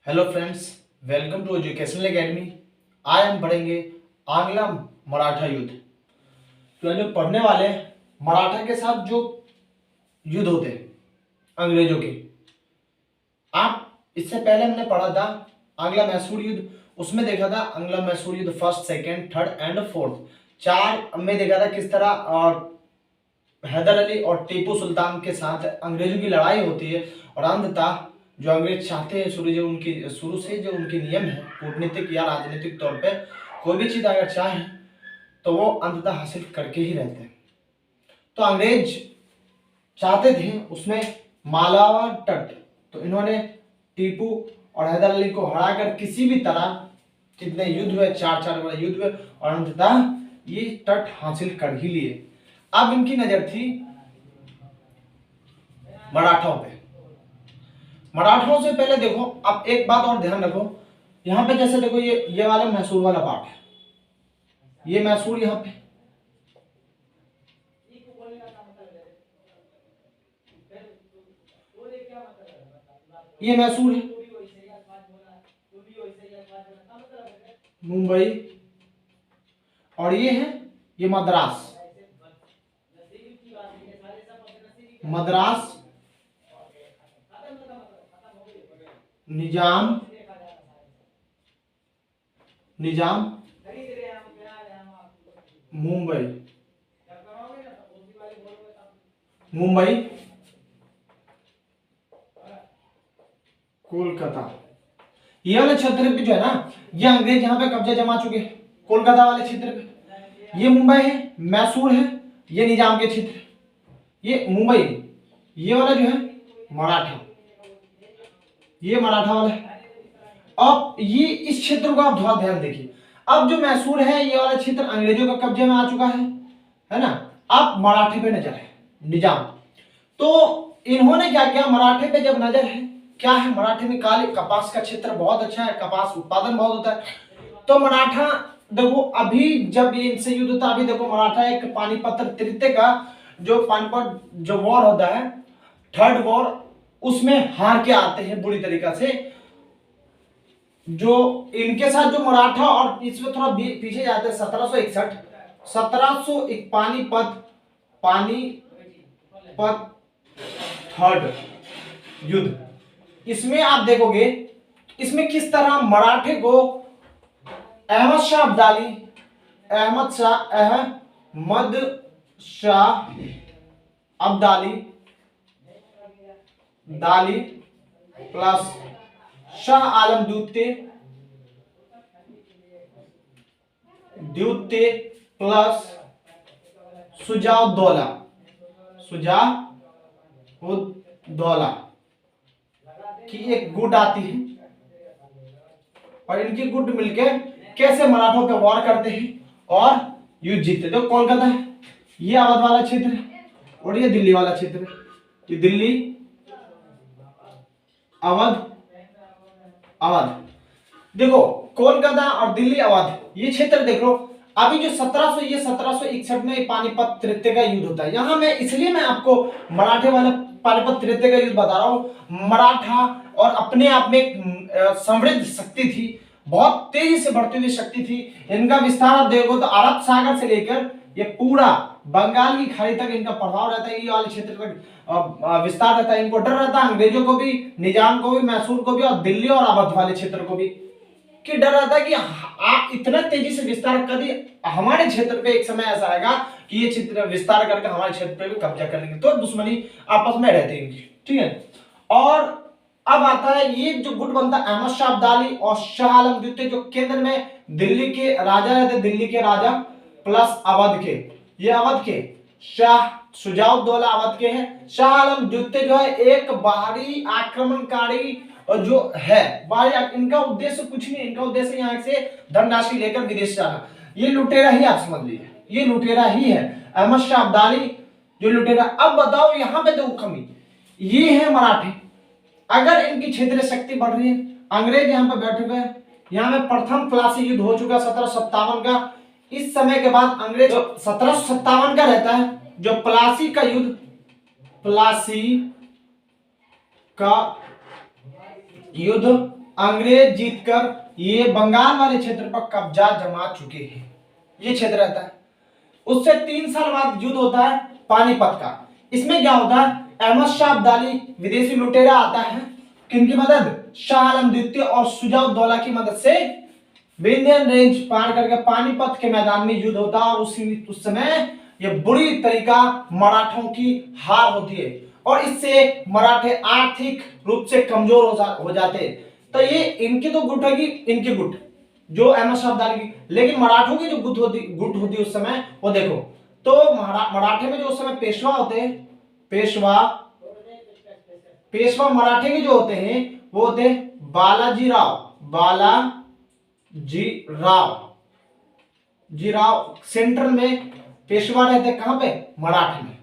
Hello friends, welcome to educational academy. आज हम पढ़ेंगे आंग्ल मराठा युद्ध। तो जो पढ़ने वाले मराठा के साथ जो युद्ध होते हैं अंग्रेजों के, आप इससे पहले हमने पढ़ा था आंग्ल मैसूर युद्ध। उसमें देखा था आंग्ल मैसूर युद्ध first, second, third and fourth, चार में देखा था किस तरह और हैदर अली और टीपू सुल्तान के साथ अंग्रेजों की लड़ाई होती है। और अंततः जो अंग्रेज चाहते हैं शुरू से जो उनके नियम है कूटनीतिक या राजनीतिक तौर पे, कोई भी चीज अगर चाहे तो वो अंततः हासिल करके ही रहते हैं। तो अंग्रेज चाहते थे उसमें मालावा तट, तो इन्होंने टीपू और हैदर अली को हराकर किसी भी तरह, कितने युद्ध हुए, चार वाले युद्ध हुए, और अंततः ये तट हासिल कर ही लिए। अब इनकी नजर थी मराठाओं पे। मराठाओं से पहले देखो, अब एक बात और ध्यान रखो, यहाँ पे जैसे देखो ये वाला मैसूर वाला पार्ट है, ये मैसूर यहाँ पे, ये मैसूर है, मुंबई, और ये मद्रास, मद्रास, निजाम, निजाम, मुंबई, मुंबई, कोलकाता। ये वाले क्षेत्र पे जो है ना, ये अंग्रेज यहाँ पे कब्जा जमा चुके हैं कोलकाता वाले क्षेत्र पे। ये मुंबई है, मैसूर है, ये निजाम के क्षेत्र, ये मुंबई, ये वाला जो है मराठा, ये मराठा वाला है। अब ये इस क्षेत्र को आप थोड़ा ध्यान देखिए। अब जो मैसूर है ये वाला क्षेत्र अंग्रेजों का कब्जे में आ चुका है ना। अब मराठे पे नजर है निजाम। तो इन्होंने क्या किया, मराठे पे जब नजर है, क्या है, मराठे में काले कपास का क्षेत्र बहुत अच्छा है, कपास उत्पादन बहुत होता है। तो मराठा देखो, अभी जब ये इनसे युद्ध होता है, अभी देखो मराठा एक पानीपत तृतीय का जो पानीपत जो वॉर होता है, थर्ड वॉर, उसमें हार के आते हैं बुरी तरीका से। जो इनके साथ जो मराठा, और इसमें थोड़ा पीछे जाते हैं, 1761, 1701 पानीपत थर्ड युद्ध। इसमें आप देखोगे, इसमें किस तरह मराठे को अहमद शाह अब्दाली प्लस शाह आलम द्वितीय प्लस सुजाउद्दौला की एक गुट आती है, और इनकी गुट मिलके कैसे मराठों पे वार करते हैं और युद्ध जीतते। तो कोलकाता है, ये अवध वाला क्षेत्र है, और ये दिल्ली वाला क्षेत्र है, ये दिल्ली, अवध, देखो कोलकाता और दिल्ली, अवध, ये क्षेत्र देख लो। अभी जो 1761 में पानीपत तृतीय का युद्ध होता है, यहां मैं इसलिए मैं आपको मराठे वाला पानीपत तृतीय का युद्ध बता रहा हूं। मराठा और अपने आप में एक समृद्ध शक्ति थी, बहुत तेजी से बढ़ती हुई शक्ति थी। इनका विस्तार आप देखो तो अरब सागर से लेकर ये पूरा बंगाल की खाड़ी तक इनका प्रभाव रहता है, ये वाले क्षेत्र तक विस्तार रहता है। इनको डर रहता है अंग्रेजों को भी, निजाम को भी, मैसूर को भी, और दिल्ली और अवध वाले क्षेत्र को भी, कि डर रहता है कि आप इतना तेजी से विस्तार कर दिए, हमारे क्षेत्र पे एक समय ऐसा आएगा कि ये क्षेत्र विस्तार करके हमारे क्षेत्र पे भी कब्जा कर लेंगे। तो दुश्मनी आपस में रहती है, ठीक है। और अब आता है ये जो गुट बनता है, अहमद शाह अब्दाली और शाह आलम द्वितीय, जो केंद्र में दिल्ली के राजा रहते, दिल्ली के राजा प्लस अवध के, ये अवध के शाह सुजाउद्दौला अवध के हैं। शाह आलम द्वितीय जो है एक बाहरी आक्रमणकारी और जो है बाहरी, इनका उद्देश्य कुछ नहीं, इनका उद्देश्य यहाँ से धनराशि लेकर विदेश जाना। ये लुटेरा ही आप समझ लीजिए, ये लुटेरा ही है अहमद शाह अब्दाली जो लुटेरा। अब बताओ यहाँ पे देखो कमी, ये है मराठे, अगर इनकी क्षेत्रीय शक्ति बढ़ रही है, अंग्रेज यहाँ पे बैठे हुए हैं, यहाँ में प्रथम प्लासी युद्ध हो चुका 1757 का। इस समय के बाद अंग्रेज 1757 का रहता है जो प्लासी का युद्ध, प्लासी का युद्ध अंग्रेज जीतकर ये बंगाल वाले क्षेत्र पर कब्जा जमा चुके हैं। ये क्षेत्र रहता है। उससे 3 साल बाद युद्ध होता है पानीपत का। इसमें क्या होता है, अहमद शाह अब्दाली विदेशी लुटेरा आता है, किनकी मदद, शाह आलम द्वितीय और शुजा-उद-दौला की मदद से विंध्यन रेंज पार करके पानीपत के मैदान में युद्ध होता है। और उस समय ये बुरी तरीका मराठों की हार होती है और इससे मराठे आर्थिक रूप से कमजोर हो जाते। तो ये इनकी तो गुट होगी, इनकी गुट जो अहमद शाह अब्दाली की, लेकिन मराठों की जो गुट होती उस समय वो देखो। तो मराठे में जो उस समय पेशवा होते हैं, पेशवा मराठे के जो होते हैं वो होते हैं बालाजी राव सेंट्रल में पेशवा रहते, कहां पे, मराठ में।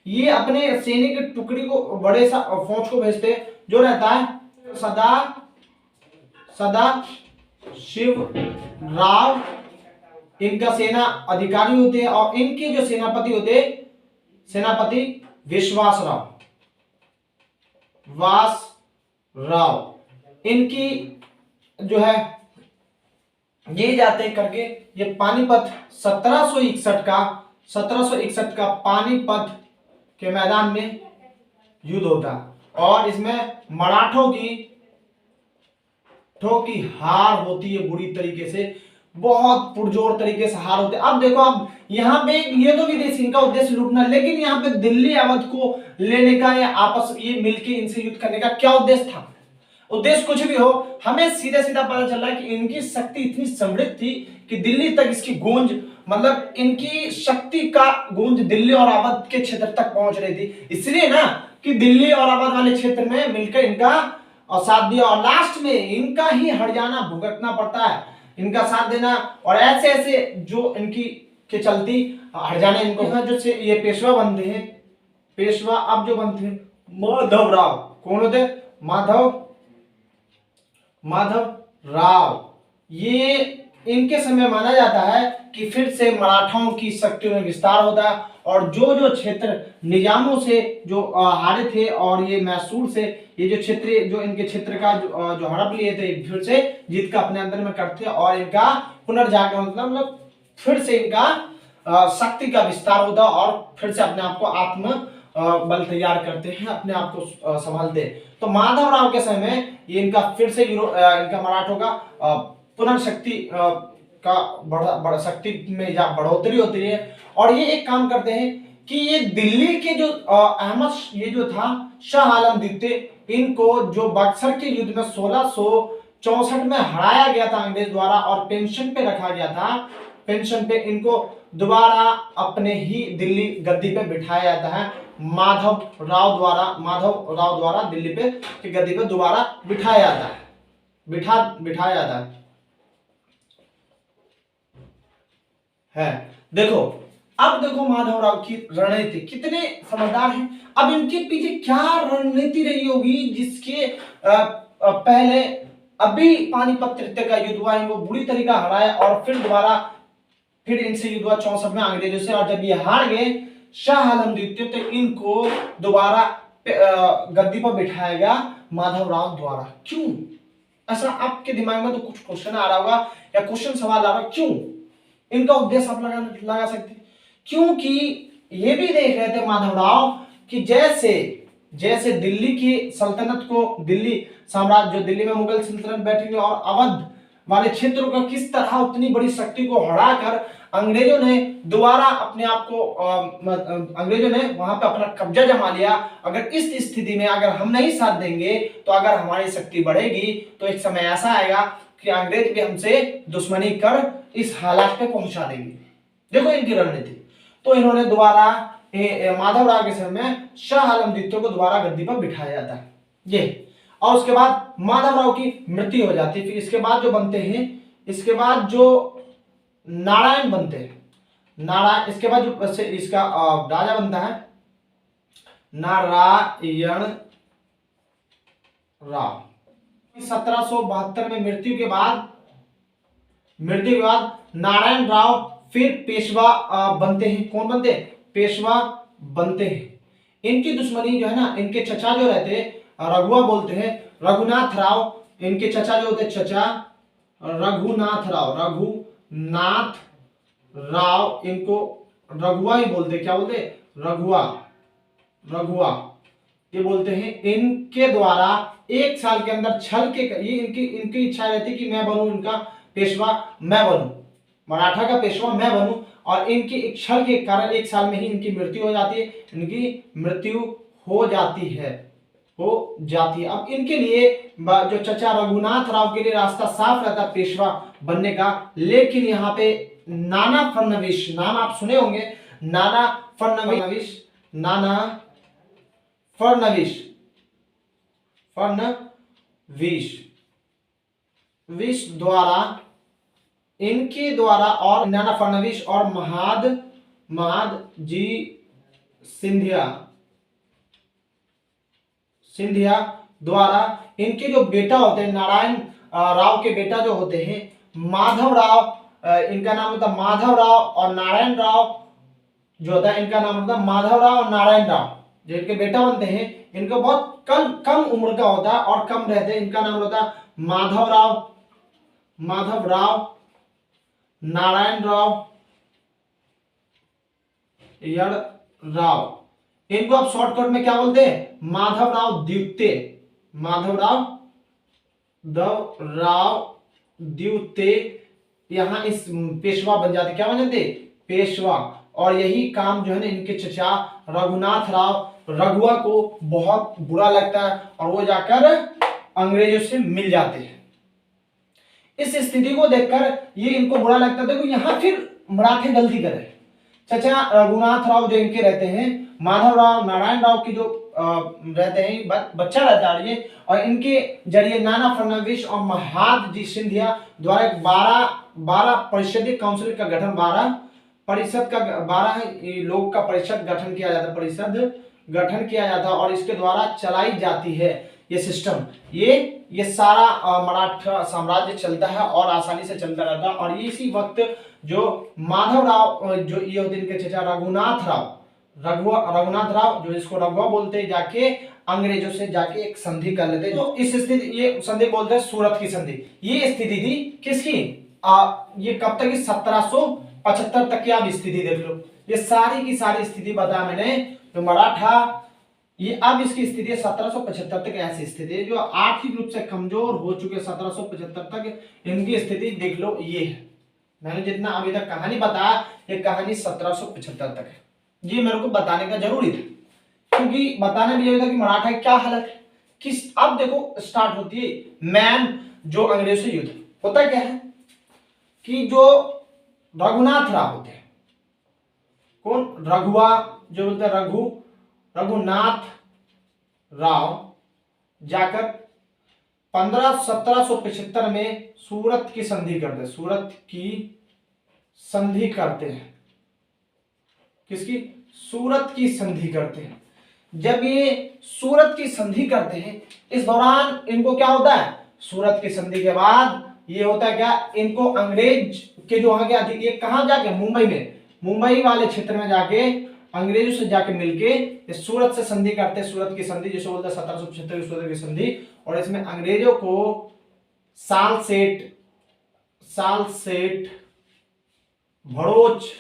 ये अपने सैनिक टुकड़ी को, बड़े सा फौज को भेजते जो रहता है सदा शिव राव, इनका सेना अधिकारी होते हैं। और इनके जो सेनापति होते, सेनापति विश्वास राव, इनकी जो है ये जाते करके ये पानीपत 1761 का पानीपत के मैदान में युद्ध होता और इसमें मराठों की हार होती है बुरी तरीके से, बहुत पुरजोर तरीके से हार होते। अब देखो, अब यहाँ पे ये तो विदेशी, इनका उद्देश्य लूटना, लेकिन यहाँ पे दिल्ली अवध को लेने का या आपस ये मिलके इनसे युद्ध करने का क्या उद्देश्य था। उद्देश्य कुछ भी हो, हमें सीधा सीधा पता चला कि इनकी शक्ति इतनी समृद्ध थी कि दिल्ली तक इसकी गूंज, मतलब इनकी शक्ति का गूंज दिल्ली और अवध के क्षेत्र तक पहुंच रही थी। इसलिए ना कि दिल्ली और अवध वाले क्षेत्र में मिलकर इनका और साथ दिया और लास्ट में इनका ही हरजाना भुगतना पड़ता है, इनका साथ देना। और ऐसे ऐसे जो इनकी के चलती हरजाना इनको जो से ये पेशवा बनते हैं, पेशवा अब जो बनते हैं माधव राव, कौन होते, माधव राव। ये इनके समय माना जाता है कि फिर से मराठाओं की शक्तियों में विस्तार होता है और जो जो क्षेत्र निजामों से जो हारे थे और ये मैसूर से ये जो क्षेत्र, जो इनके क्षेत्र का जो हड़प लिए थे, फिर से जीत का अपने अंदर में करते और इनका पुनर्जागरण, मतलब फिर से इनका शक्ति का विस्तार होता और फिर से अपने आप को आत्म बल तैयार करते हैं, अपने आप को संभालते हैं। तो माधव राव के समय में ये इनका फिर से इनका मराठों का पुनर्शक्ति का शक्ति में बढ़ोतरी होती है। और ये एक काम करते हैं कि ये दिल्ली के जो अहमद, ये जो था शाह आलम द्वितीय, इनको जो बक्सर के युद्ध में 1664 में हराया गया था अंग्रेज द्वारा और पेंशन पे रखा गया था, पेंशन पे इनको दोबारा अपने ही दिल्ली गद्दी पे बिठाया जाता है। माधव राव द्वारा दिल्ली पे की गद्दी पे दोबारा बिठाया जाता है। देखो, अब देखो माधव राव की रणनीति कितने समझदार हैं। अब इनके पीछे क्या रणनीति रही होगी जिसके पहले अभी पानीपत तृतीय का युद्ध हुआ, इनको बुरी तरीका हराया और फिर इनसे युद्ध हुआ 64 में अंग्रेजों से। और जब ये हार गए शाह आलम द्वितीय, तो इनको दोबारा गद्दी पर बिठाया गया माधव राव द्वारा। क्यों ऐसा? आपके दिमाग में तो कुछ क्वेश्चन आ रहा होगा या क्वेश्चन सवाल आ रहा, क्यों? इनका उद्देश्य आप लगा सकते हैं, क्योंकि ये भी देख रहे थे माधव राव कि जैसे दिल्ली की सल्तनत को, दिल्ली साम्राज्य जो दिल्ली में मुगल सल्तनत बैठी और अवध वाले क्षेत्रों का किस तरह उतनी बड़ी शक्ति को हराकर अंग्रेजों ने दोबारा अपने आप को अंग्रेजों ने वहां पे अपना कब्जा जमा लिया। अगर इस स्थिति में अगर हम नहीं साथ देंगे तो अगर हमारी शक्ति बढ़ेगी तो एक समय ऐसा आएगा कि अंग्रेज भी हमसे दुश्मनी कर इस हालात पे पहुंचा देंगे। देखो इनकी रणनीति। तो इन्होंने दोबारा माधव राव के समय में शाह आलम द्वितीय को दोबारा गद्दी पर बिठाया जाता है ये। और उसके बाद माधव राव की मृत्यु हो जाती है। फिर इसके बाद जो बनते हैं, इसके बाद जो नारायण बनते हैं, नारायण, इसके बाद जो इसका राजा बनता है नारायण राव। 1772 में मृत्यु के बाद नारायण राव फिर पेशवा बनते हैं। कौन बनते हैं? पेशवा बनते हैं। इनकी दुश्मनी जो है ना, इनके चचा जो रहते रघुआ बोलते हैं, रघुनाथ राव इनके चचा जो होते चचा रघुनाथ राव, इनको रघुआ ही बोलते, क्या बोलते, रघुआ ये बोलते हैं। इनके द्वारा 1 साल के अंदर छल के, ये इनकी इच्छा रहती कि मैं बनूं इनका पेशवा, मैं बनूं मराठा का पेशवा, मैं बनूं, और इनकी एक छल के कारण 1 साल में ही इनकी मृत्यु हो जाती है, हो जाती है। अब इनके लिए जो चचा रघुनाथ राव के लिए रास्ता साफ रहता पेशवा बनने का, लेकिन यहाँ पे नाना फडणवीस, नाम आप सुने होंगे, नाना फडणवीस द्वारा, इनके द्वारा, और नाना फडणवीस और महाद जी सिंधिया द्वारा, इनके जो बेटा होते हैं नारायण राव के बेटा जो होते हैं माधव राव, इनका नाम होता माधव राव, और नारायण राव जो होता है इनका नाम होता माधव राव और नारायण राव, जो इनके बेटा बनते हैं, इनको बहुत कम उम्र का होता है और कम रहते हैं। इनका नाम होता माधव राव, नारायण राव, यड़ राव, इनको आप शॉर्टकट में क्या बोलते हैं, माधव राव द्वितीय, यहाँ इस पेशवा बन जाते, क्या बन जाते, पेशवा। और यही काम जो है ना इनके चचा रघुनाथ राव रघुआ को बहुत बुरा लगता है, और वो जाकर अंग्रेजों से मिल जाते हैं। इस स्थिति को देखकर ये इनको बुरा लगता है। देखो यहाँ फिर मराठे गलती कर रहे हैं। चचा रघुनाथ राव जो इनके रहते हैं, माधव राव नारायण राव की जो रहते हैं, बच्चा रहता है ये, और इनके जरिए नाना फडणवीस और महाद जी सिंधिया द्वारा 12 परिषदीय काउंसिल का गठन, 12 लोग का परिषद गठन किया जाता, और इसके द्वारा चलाई जाती है ये सिस्टम, ये सारा मराठा साम्राज्य चलता है और आसानी से चलता रहता है। और इसी वक्त जो माधव राव, जो ये होते इनके चचा रघुनाथ राव, जो इसको रघुआ बोलते, जाके अंग्रेजों से जाके एक संधि कर लेते। तो इस स्थिति, ये संधि बोलते हैं सूरत की संधि। ये स्थिति थी किसकी, ये कब तक, 1775 तक की आप स्थिति देख लो। ये सारी की सारी स्थिति बताया मैंने, जो मराठा, ये अब इसकी स्थिति 1775 तक ऐसी स्थिति है जो आर्थिक रूप से कमजोर हो चुके। 1775 तक इनकी स्थिति देख लो, ये है। मैंने जितना अभी तक कहानी बताया, ये कहानी 1775 तक है। ये मेरे को बताने का जरूरी था, क्योंकि बताने में ये था कि मराठा की क्या हालत है, किस। अब देखो स्टार्ट होती है मैन, जो अंग्रेजों से युद्ध होता क्या है कि जो रघुनाथ राव होते हैं, कौन, रघुआ जो बोलते हैं, रघुनाथ राव जाकर 1775 में सूरत की संधि करते हैं। किसकी, सूरत की संधि करते हैं। जब ये सूरत की संधि करते हैं, इस दौरान इनको क्या होता है, सूरत की संधि के बाद ये होता है क्या, इनको अंग्रेज के जो वहां के, ये कहां जाके, मुंबई वाले क्षेत्र में जाके अंग्रेजों से जाके मिलके सूरत से संधि करते हैं। सूरत की संधि जिसे बोलते हैं 1775 की सूरत की संधि। और इसमें अंग्रेजों को सालसेट, भड़ोच,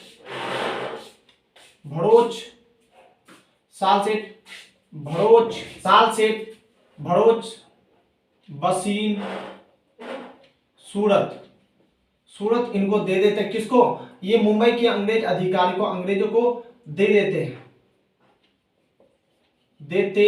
बसीन, सूरत इनको दे देते। किसको, ये मुंबई के अंग्रेज अधिकारी को, अंग्रेजों को दे देते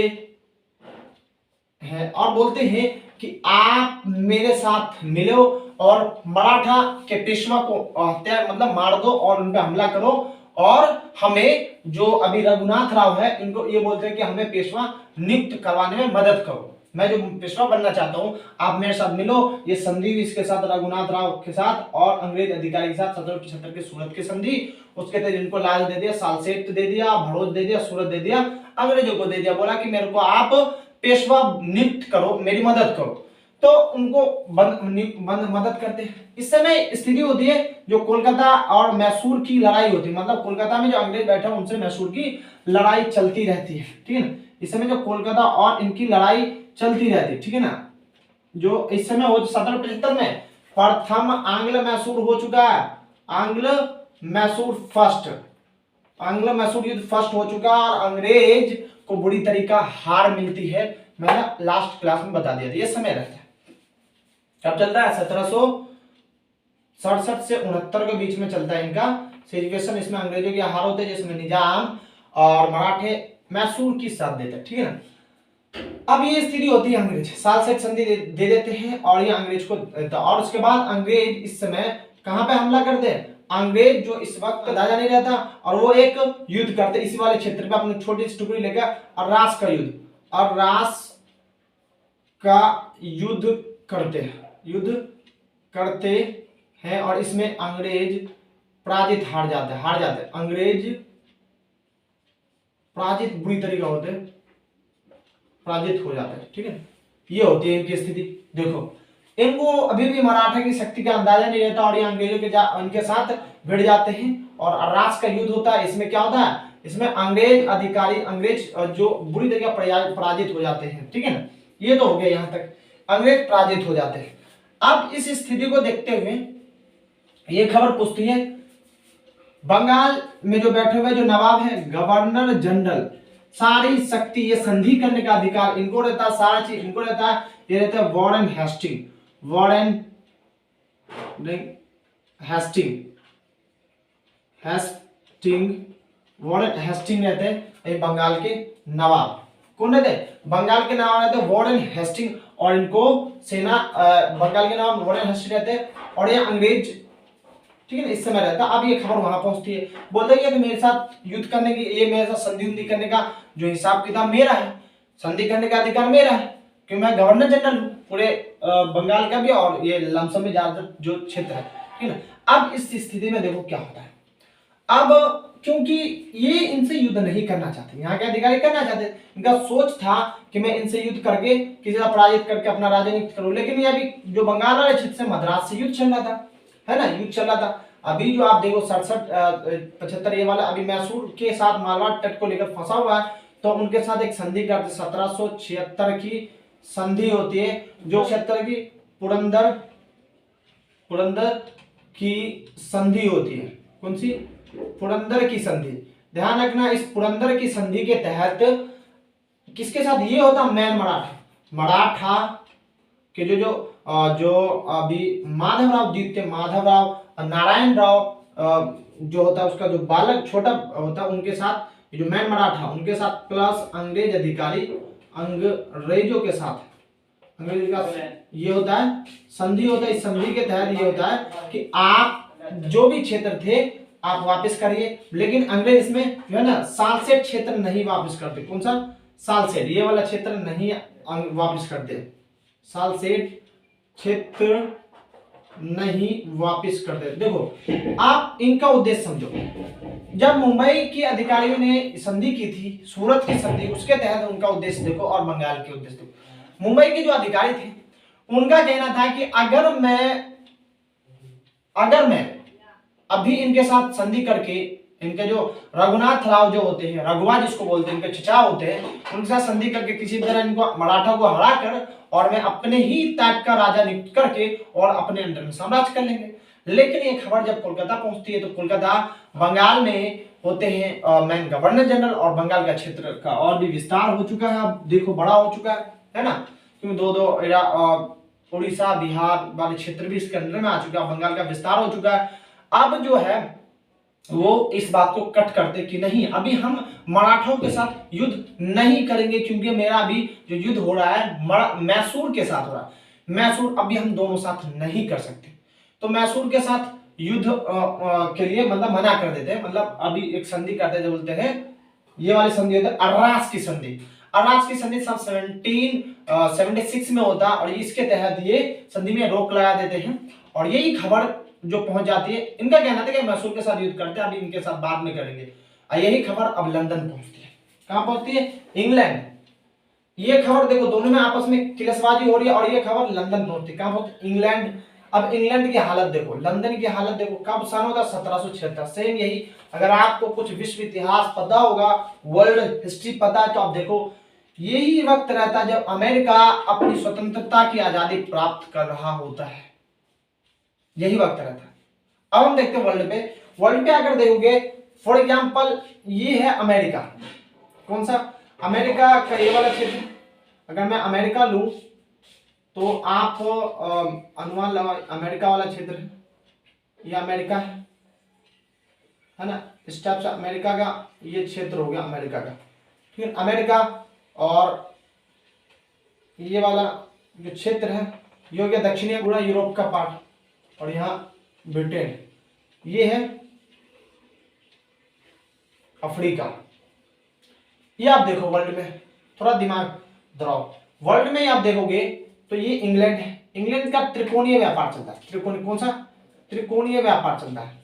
हैं और बोलते हैं कि आप मेरे साथ मिलो और मराठा के पेशवा को मतलब मार दो और उन पर हमला करो, और हमें जो अभी रघुनाथ राव है, इनको ये बोलते हैं कि हमें पेशवा नियुक्त करवाने में मदद करो। मैं जो पेशवा बनना चाहता हूं, आप मेरे साथ मिलो। ये संधि इसके साथ, रघुनाथ राव के साथ और अंग्रेज अधिकारी के साथ 1775 की सूरत की संधि। उसके तहत इनको लाल दे दिया, सालसेट दे दिया, भड़ोच दे दिया, सूरत दे दिया, अंग्रेजों को दे दिया। बोला कि मेरे को आप पेशवा नियुक्त करो, मेरी मदद करो। तो उनको मदद करते हैं। इस समय स्थिति होती है जो कोलकाता और मैसूर की लड़ाई होती है, मतलब कोलकाता में जो अंग्रेज बैठे हैं उनसे मैसूर की लड़ाई चलती रहती है, ठीक है ना। इस समय जो कोलकाता और इनकी लड़ाई चलती रहती है, ठीक है ना। जो इस समय हो 1775 में प्रथम आंग्ल मैसूर हो चुका है, आंग्ल मैसूर फर्स्ट, आंग्ल मैसूर युद्ध फर्स्ट हो चुका है और अंग्रेज को बुरी तरीका हार मिलती है। मैंने लास्ट क्लास में बता दिया था। ये समय रहता है कब चलता है, 1767 से 69 के बीच में चलता है इनका सिचुएशन। इसमें अंग्रेजों की हार होते हैं, जिसमें निजाम और मराठे मैसूर की साथ देते हैं, ठीक है ना। अब ये स्थिति होती है, अंग्रेज साल से संधि दे देते हैं और ये अंग्रेज को, और उसके बाद अंग्रेज इस समय कहां पे हमला करते हैं, अंग्रेज जो इस वक्त राजा नहीं रहता और वो एक युद्ध करते इसी वाले क्षेत्र पे अपनी छोटी सी टुकड़ी लेकर, अरास का युद्ध, अरास का युद्ध करते हैं, युद्ध करते हैं और इसमें अंग्रेज पराजित हार जाते हैं, अंग्रेज पराजित बुरी तरीके होते हैं, पराजित हो जाते हैं, ठीक है। ये होती है इनकी स्थिति। देखो इनको अभी भी मराठा की शक्ति का अंदाजा नहीं रहता और ये अंग्रेजों के उनके साथ भिड़ जाते हैं और अरास का युद्ध होता है। इसमें क्या होता है, इसमें अंग्रेज अधिकारी, अंग्रेज जो बुरी तरीके पराजित हो जाते हैं, ठीक है ना। ये तो हो गया, यहां तक अंग्रेज पराजित हो जाते हैं। अब इस स्थिति को देखते हुए ये खबर पूछती है, बंगाल में जो बैठे हुए जो नवाब है, गवर्नर जनरल, सारी शक्ति, ये संधि करने का अधिकार इनको रहता है, सारा चीज इनको रहता है। ये रहता है Warren Hasting, Warren Hasting, Hasting, Warren Hasting रहते हैं ये बंगाल के नवाब। कौन रहते हैं, बंगाल के नवाब रहते हैं वॉरेन हेस्टिंग और इनको सेना, बंगाल के नवाब वॉरेन हेस्टिंग रहते हैं और ये अंग्रेज, ठीक है ना, इस समय रहता। अब ये खबर वहां पहुंचती है, बोलते हैं कि मेरे साथ युद्ध करने की, ये मेरे साथ संधि करने का जो हिसाब किताब मेरा है, संधि करने का अधिकार मेरा है, क्योंकि मैं गवर्नर जनरल हूँ पूरे बंगाल का भी और ये लमसम में ज्यादातर जो क्षेत्र है, ठीक है ना। अब इस स्थिति में देखो क्या होता है, अब क्योंकि ये इनसे युद्ध नहीं करना चाहते, यहाँ के अधिकारी करना चाहते, इनका सोच था कि मैं इनसे युद्ध करके किसी का पराजित करके अपना राजा नियुक्त करूं, लेकिन ये अभी जो बंगाल वाले क्षेत्र से मद्रास से युद्ध चल रहा था, है ना, युद्ध चल रहा था। अभी जो आप देखो 67-75 ये वाला अभी मैसूर के साथ मारवाड़ तट को लेकर फंसा हुआ है, तो उनके साथ एक संधि करते 1776 की संधि होती है, जो 76 की पुरंदर की संधि होती है। कौन सी, पुरंदर की संधि। ध्यान रखना, इस पुरंदर की संधि के तहत किसके साथ ये होता, मैन मराठा के जो अभी माधवराव जीतते, माधवराव नारायण राव जो होता है उसका जो बालक छोटा होता है, उनके साथ जो मैन मराठा उनके साथ प्लस अंग्रेज अधिकारी, अंग्रेजों के साथ, अंग्रेजों का ये होता है संधि होता है। इस संधि के तहत ये होता है कि आप जो भी क्षेत्र थे आप वापस करिए, लेकिन अंग्रेज इसमें जो है ना सालसेट क्षेत्र नहीं वापस करते। कौन सा, सालसेट, ये वाला क्षेत्र नहीं वापस करते, सालसेट क्षेत्र नहीं वापस करते। देखो आप इनका उद्देश्य समझो, जब मुंबई के अधिकारियों ने संधि की थी, सूरत की संधि, उसके तहत उनका उद्देश्य देखो और बंगाल के उद्देश्य देखो। मुंबई के जो अधिकारी थे उनका कहना था कि अगर मैं अभी इनके साथ संधि करके, इनके जो रघुनाथ राव जो होते हैं, रघुवा जिसको बोलते हैं, इनके चचा होते हैं, उनके साथ संधि करके किसी तरह इनको मराठा को हरा कर और मैं अपने ही टाइप का राजा नियुक्त करके और अपने अंडर में साम्राज्य कर लेंगे। लेकिन ये खबर जब कोलकाता पहुंचती है तो कोलकाता बंगाल में होते हैं मैन गवर्नर जनरल और बंगाल का क्षेत्र का और भी विस्तार हो चुका है, अब देखो बड़ा हो चुका है ना, क्योंकि दो उड़ीसा बिहार वाले क्षेत्र भी इसके अंदर में आ चुका है, बंगाल का विस्तार हो चुका है। अब जो है वो इस बात को कट करते कि नहीं, अभी हम मराठों के साथ युद्ध नहीं करेंगे, क्योंकि मेरा अभी जो युद्ध हो रहा है मैसूर के साथ हो रहा है, मैसूर अभी हम दोनों साथ नहीं कर सकते, तो मैसूर के साथ युद्ध के लिए मतलब मना कर देते हैं, मतलब अभी एक संधि करते हैं, जो बोलते हैं ये वाली संधि होती है अर्रास की संधि। अर्रास की संधि सन 1776 में होता है और इसके तहत ये संधि में रोक लगा देते हैं और यही खबर जो पहुंच जाती है, इनका कहना था कि मैसूर के साथ युद्ध करते हैं, अभी इनके साथ बाद में करेंगे, और यही खबर अब लंदन पहुंचती है। कहां पहुंचती है, इंग्लैंड। ये खबर देखो दोनों में आपस में किलसबाजी हो रही है और ये खबर लंदन पहुंचती है। कहां पहुंचती, इंग्लैंड। अब इंग्लैंड की हालत देखो, लंदन की हालत देखो, कब सन होगा 1776, सेम यही। अगर आपको कुछ विश्व इतिहास पता होगा, वर्ल्ड हिस्ट्री पता है, तो आप देखो यही वक्त रहता है जब अमेरिका अपनी स्वतंत्रता की आजादी प्राप्त कर रहा होता है, यही वक्त रहता है। अब हम देखते हैं वर्ल्ड पे अगर देखोगे फॉर एग्जांपल ये है अमेरिका, कौन सा अमेरिका का ये वाला क्षेत्र, अगर मैं अमेरिका लूं तो आप अनुमान लगाओ अमेरिका वाला क्षेत्र है, ये अमेरिका है ना, इस टाइप से अमेरिका का ये क्षेत्र हो गया अमेरिका का, ठीक है अमेरिका। और ये वाला जो क्षेत्र है ये हो गया दक्षिणी पूरा यूरोप का पार्ट, और यहाँ ब्रिटेन, ये है अफ्रीका। ये आप देखो वर्ल्ड में, थोड़ा दिमाग दौड़ाओ, वर्ल्ड में आप देखोगे तो ये इंग्लैंड है, इंग्लैंड का त्रिकोणीय व्यापार चलता है, त्रिकोणीय कौन सा, त्रिकोणीय व्यापार चलता है,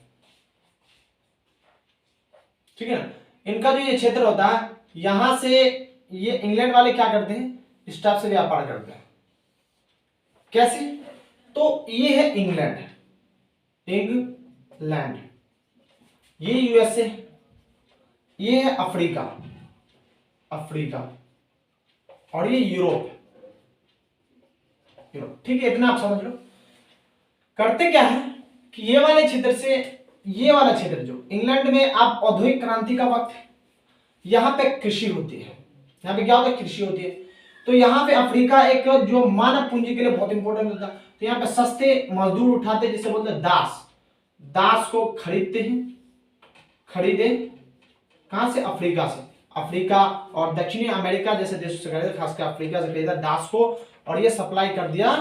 ठीक है ना। इनका जो ये क्षेत्र होता है यहां से ये इंग्लैंड वाले क्या करते हैं, इस टाइप से व्यापार करते हैं, कैसे, तो ये है इंग्लैंड, इंग्लैंड, ये यूएसए, ये है अफ्रीका, अफ्रीका, और ये यूरोप, यूरोप, ठीक है, इतना आप समझ लो। करते क्या है कि ये वाले क्षेत्र से ये वाला क्षेत्र जो इंग्लैंड में आप औद्योगिक क्रांति का वक्त है, यहां पे कृषि होती है, यहाँ पे क्या होता है, कृषि होती है, तो यहाँ पे अफ्रीका एक जो मानव पूंजी के लिए बहुत इंपॉर्टेंट होता है, तो यहाँ पे सस्ते मजदूर उठाते हैं, जिसे बोलते हैं दास, दास को खरीदते हैं, खरीदे कहां से, अफ्रीका से, अफ्रीका और दक्षिणी अमेरिका जैसे देशों से खरीदा, खासकर अफ्रीका से खरीदा दास को, और ये सप्लाई कर दिया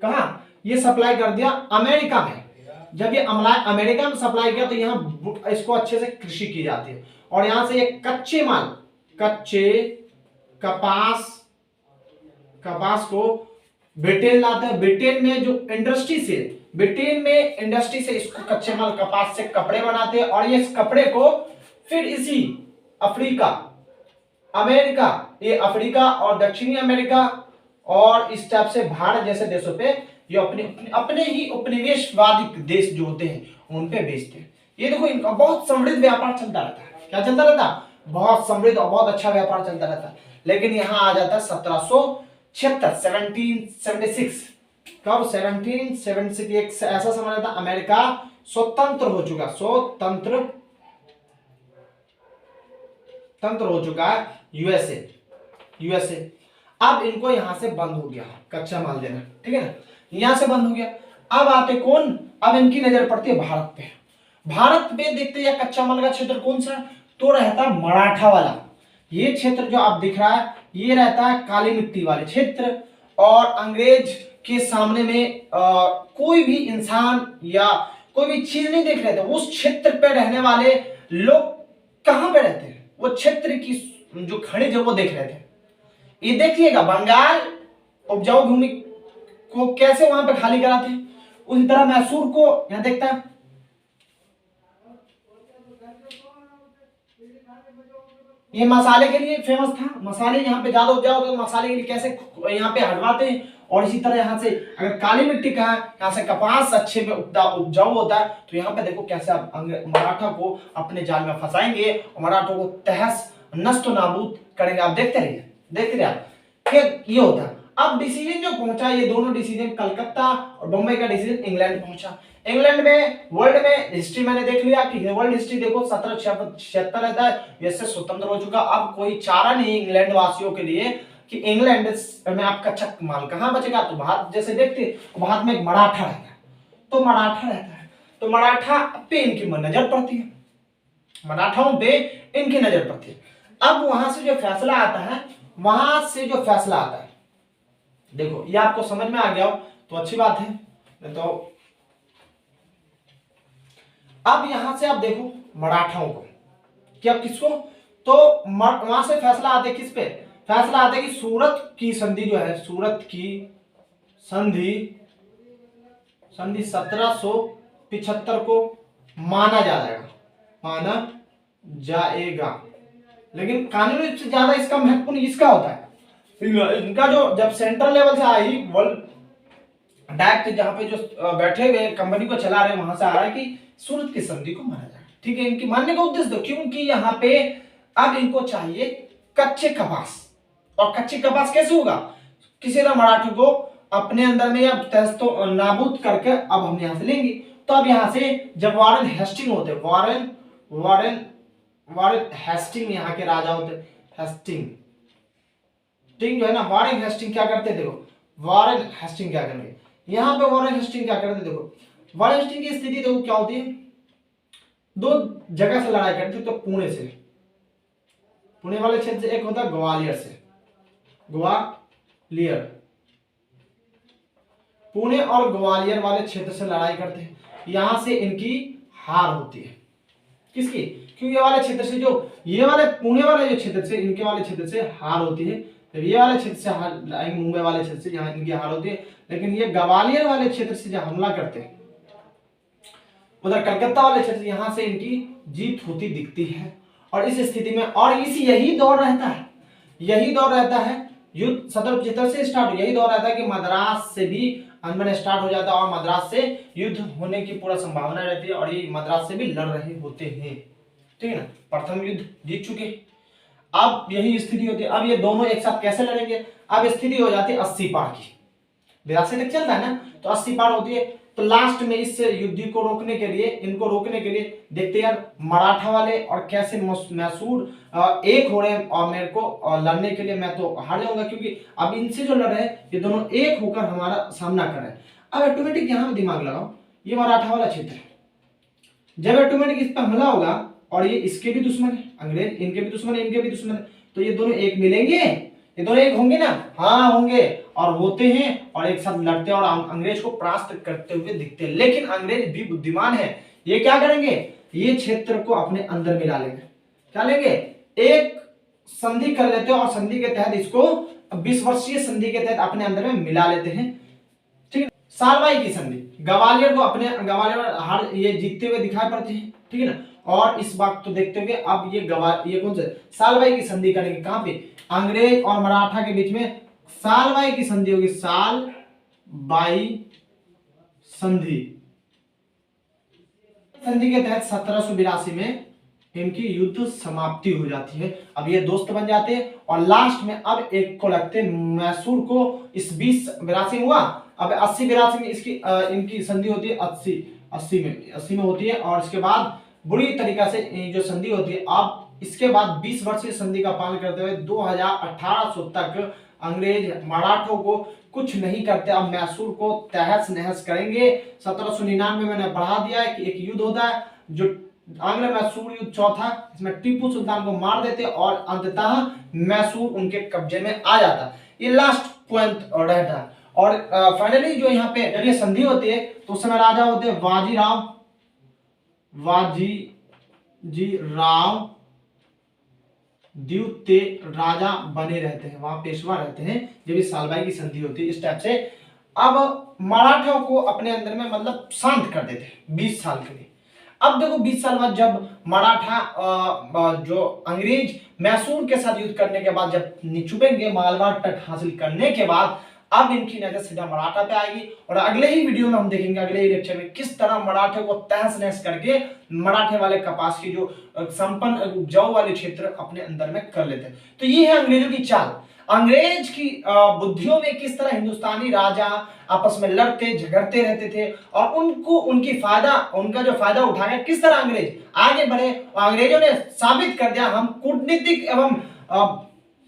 कहां, ये सप्लाई कर दिया अमेरिका में। जब ये अमेरिका में सप्लाई किया तो यहाँ इसको अच्छे से कृषि की जाती है, और यहां से ये कच्चे माल, कच्चे कपास, कपास को ब्रिटेन लाते हैं, ब्रिटेन में जो इंडस्ट्री से, ब्रिटेन में इंडस्ट्री से इसको कच्चे माल कपास से कपड़े बनाते हैं, और ये इस कपड़े को फिर इसी अफ्रीका, अमेरिका, ये अफ्रीका और दक्षिणी अमेरिका और इस टाइप से भारत जैसे देशों पे ये अपने अपने ही उपनिवेशवादी देश जो होते हैं उन पे बेचते हैं। ये देखो इनका बहुत समृद्ध व्यापार चलता रहता है, क्या चलता रहता है, बहुत समृद्ध और बहुत अच्छा व्यापार चलता रहता है। लेकिन यहाँ आ जाता है 1776, कब, 1776, एक ऐसा समय रहता अमेरिका स्वतंत्र हो चुका, स्वतंत्र तंत्र हो चुका है, यूएसए। अब इनको यहां से बंद हो गया कच्चा माल देना, ठीक है ना, यहां से बंद हो गया। अब आते कौन, अब इनकी नजर पड़ती है भारत पे, भारत पे देखते हैं कच्चा माल का क्षेत्र कौन सा, तो रहता मराठा वाला, ये क्षेत्र जो आप दिख रहा है ये रहता है काली मिट्टी वाले क्षेत्र, और अंग्रेज के सामने में कोई भी इंसान या कोई भी चीज नहीं देख रहे थे, उस क्षेत्र पे रहने वाले लोग कहां पे रहते हैं, वो क्षेत्र की जो खनिज है वो देख रहे थे। ये देखिएगा बंगाल उपजाऊ भूमि को कैसे वहां पे खाली कराते, उसी तरह मैसूर को यहां देखता है, ये मसाले के लिए फेमस था, मसाले यहाँ पे ज्यादा उपजाऊ तो मसाले के लिए कैसे यहाँ पे हटवाते हैं। और इसी तरह यहाँ से अगर काली मिट्टी का है, यहाँ से कपास अच्छे में उपजाऊ होता है, तो यहाँ पे देखो कैसे आप मराठा को अपने जाल में फंसाएंगे और मराठों को तहस नष्ट नाबूद करेंगे। आप देखते रहिए, देखते रहिए आप, फिर ये होता है। अब डिसीजन जो पहुंचा, ये दोनों डिसीजन कलकत्ता और बम्बई का डिसीजन इंग्लैंड पहुंचा। इंग्लैंड में वर्ल्ड में हिस्ट्री मैंने देख लिया कि वर्ल्ड हिस्ट्री देखो 1776 रहता है, वैसे स्वतंत्र हो चुका। अब कोई चारा नहीं इंग्लैंड वासियों के लिए कि इंग्लैंड में आपका कच्चा माल कहां बचेगा, तो भारत जैसे देखते भारत में एक मराठा रहता है, तो मराठा रहता है, तो मराठा पे इनकी नजर पड़ती है, मराठाओं पे इनकी नजर पड़ती है। अब वहां से जो फैसला आता है, वहां से जो फैसला आता है, देखो ये आपको समझ में आ गया हो तो अच्छी बात है। तो अब यहां से आप देखो मराठाओं को, क्या किसको, तो वहां से फैसला आता है किस पे, फैसला आता है कि सूरत की संधि जो है, सूरत की संधि 1775 को माना जाएगा, माना जाएगा। लेकिन कानूनी रूप से ज्यादा इसका महत्वपूर्ण इसका होता है, इनका जो जब सेंट्रल लेवल से आई वर्ल्ड डायरेक्ट जहां पे जो बैठे हुए कंपनी को चला रहे वहां से आ रहा है कि सूरत की संधि को माना जाए, ठीक है। इनकी मानने का उद्देश्य क्योंकि यहाँ पे अब इनको चाहिए कच्चे कपास और कच्ची कपास कैसे होगा, किसी तरह मराठों को अपने अंदर में या तहस तो नाबूद करके अब हम यहां से लेंगे। तो अब यहां से जब वॉरेन हेस्टिंग होते, वॉरेन हेस्टिंग यहाँ के राजा होते, हेस्टिंग जो है ना, वॉरेन हेस्टिंग क्या करते, देखो वॉरेन हेस्टिंग क्या करेंगे, यहाँ पे वॉरेन हेस्टिंग क्या करते, देखो वॉरेन हेस्टिंग की स्थिति देखो क्या होती है, दो जगह से लड़ाई करते, तो पुणे वाले क्षेत्र से, एक होता है ग्वालियर से, ग्वालियर, पुणे और ग्वालियर वाले क्षेत्र से लड़ाई करते हैं, यहां से इनकी हार होती है, किसकी, क्योंकि ये वाले क्षेत्र से जो ये वाले पुणे वाले जो क्षेत्र से इनके वाले क्षेत्र से हार होती है, जब ये वाले क्षेत्र से हार, मुंबई वाले क्षेत्र से यहाँ इनकी हार होती है, लेकिन ये ग्वालियर वाले क्षेत्र से जब हमला करते हैं, उधर कलकत्ता वाले क्षेत्र यहाँ से इनकी जीत होती दिखती है। और इस स्थिति में और यही दौर रहता है, युद्ध 1775 से स्टार्ट, यही दौर रहता है कि मद्रास से भी अनबन स्टार्ट हो जाता है और मद्रास से युद्ध होने की पूरा संभावना रहती है, और ये मद्रास से भी लड़ रहे होते हैं, ठीक है ना, प्रथम युद्ध जीत चुके। अब यही स्थिति होती है, अब ये दोनों एक साथ कैसे लड़ेंगे, अब स्थिति हो जाती है 80 पार की, 82 तक चलता है ना, तो 80 पार होती है। तो लास्ट में इस युद्ध को रोकने के लिए, इनको रोकने के लिए देखते यार मराठा वाले और कैसे मैसूर एक हो रहे हैं, और मेरे को लड़ने के लिए मैं तो हार जाऊंगा, क्योंकि अब इनसे जो लड़ रहे हैं ये दोनों एक होकर हमारा सामना कर रहे हैं। अब ऑटोमेटिक यहाँ दिमाग लगाओ, ये मराठा वाला क्षेत्र है, जब ऑटोमेटिक इस पर हमला होगा और ये इसके भी दुश्मन है, अंग्रेज इनके भी दुश्मन है, इनके भी दुश्मन है, तो ये दोनों एक मिलेंगे, ये दोनों एक होंगे ना, हाँ होंगे, और होते हैं और एक साथ लड़ते हैं और अंग्रेज को परास्त करते हुए दिखते हैं। लेकिन अंग्रेज भी बुद्धिमान है, ये क्या करेंगे, ये क्षेत्र को अपने अंदर मिला लेंगे, क्या लेंगे, एक संधि कर लेते हैं और संधि के तहत इसको 20 वर्षीय संधि के तहत अपने अंदर में मिला लेते हैं, ठीक है। सालवाई की संधि, ग्वालियर को अपने, ग्वालियर हार ये जीतते हुए दिखाई पड़ते हैं, ठीक है ना, और इस बात को देखते हुए अब ये कौन से सालवाई की संधि करेंगे, कहां पे, अंग्रेज और मराठा के बीच में सालवाई की संधि होगी, सालवाई संधि, संधि के तहत 1782 में इनकी युद्ध समाप्ति हो जाती है। अब ये दोस्त बन जाते हैं और लास्ट में अब एक को लगते मैसूर को, इस 82 में हुआ, अब 80-82 में इसकी इनकी संधि होती है, 80 में होती है, और इसके बाद बुरी तरीका से जो संधि होती है, अब इसके बाद 20 वर्षीय संधि का पालन करते हुए 1800 तक अंग्रेज मराठों को कुछ नहीं करते, अब मैसूर को तहस नहस करेंगे। 1799 में मैंने बढ़ा दिया है कि एक युद्ध होता है जो आंग्ल मैसूर युद्ध चौथा, इसमें टीपू सुल्तान को मार देते और अंततः मैसूर उनके कब्जे में आ जाता, ये लास्ट पॉइंट रहता। और फाइनली जो यहाँ पे जब ये संधि होती है तो उस समय राजा होते हैं बाजीराव द्वितीय, राजा बने रहते हैं, वहां पेशवा रहते हैं जब इस सालवाई की संधि होती है, इस टाइप से। अब मराठा को अपने अंदर में मतलब शांत कर देते हैं 20 साल के लिए। अब देखो 20 साल बाद जब मराठा जो अंग्रेज मैसूर के साथ युद्ध करने के बाद जब निचुपेंगे, मालवा तक हासिल करने के बाद, अब इनकी नजर सीधा मराठा पे आएगी। और अगले ही वीडियो में हम देखेंगे, अगले ही लेक्चर में, किस तरह मराठे को तहस नहस करके मराठे वाले कपास की जो संपन्न उपजाऊ वाले क्षेत्र अपने अंदर में कर लेते हैं। तो ये है अंग्रेजों की चाल, अंग्रेज की बुद्धियों में किस तरह हिंदुस्तानी राजा आपस में लड़ते झगड़ते रहते थे, और उनका जो फायदा उठाया किस तरह अंग्रेज आगे बढ़े। और अंग्रेजों ने साबित कर दिया हम कूटनीतिक एवं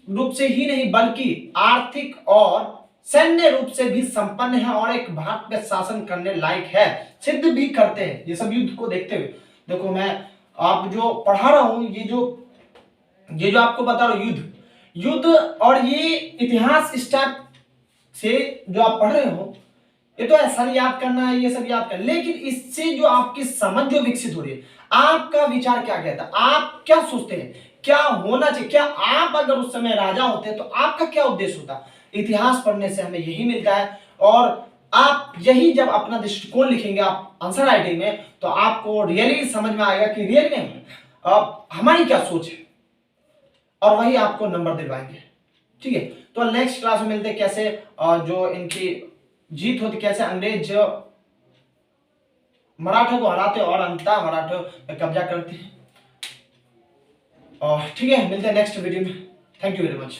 रूप से ही नहीं बल्कि आर्थिक और सैन्य रूप से भी संपन्न है और एक भारत में शासन करने लायक है, सिद्ध भी करते हैं ये सब युद्ध को देखते हुए। देखो मैं आप जो पढ़ा रहा हूं, ये जो आपको बता रहा हूं, युद्ध और ये इतिहास इस टाइप से जो आप पढ़ रहे हो, ये तो ऐसा याद करना है, ये सब याद करना, लेकिन इससे जो आपकी समझ जो विकसित हो रही है, आपका विचार क्या कहता है, आप क्या सोचते हैं, क्या होना चाहिए, क्या आप अगर उस समय राजा होते तो आपका क्या उद्देश्य होता। इतिहास पढ़ने से हमें यही मिलता है, और आप यही जब अपना दृष्टिकोण लिखेंगे आप आंसर राइटिंग में, तो आपको रियली समझ में आएगा कि रियल में हमारी क्या सोच है, और वही आपको नंबर दिलवाएंगे, ठीक है। तो नेक्स्ट क्लास में मिलते हैं कैसे जो इनकी जीत होती, कैसे अंग्रेज मराठों को हराते और अंततः मराठों पे कब्जा करते हैं। और ठीक है, मिलते हैं नेक्स्ट वीडियो में। Thank you very much.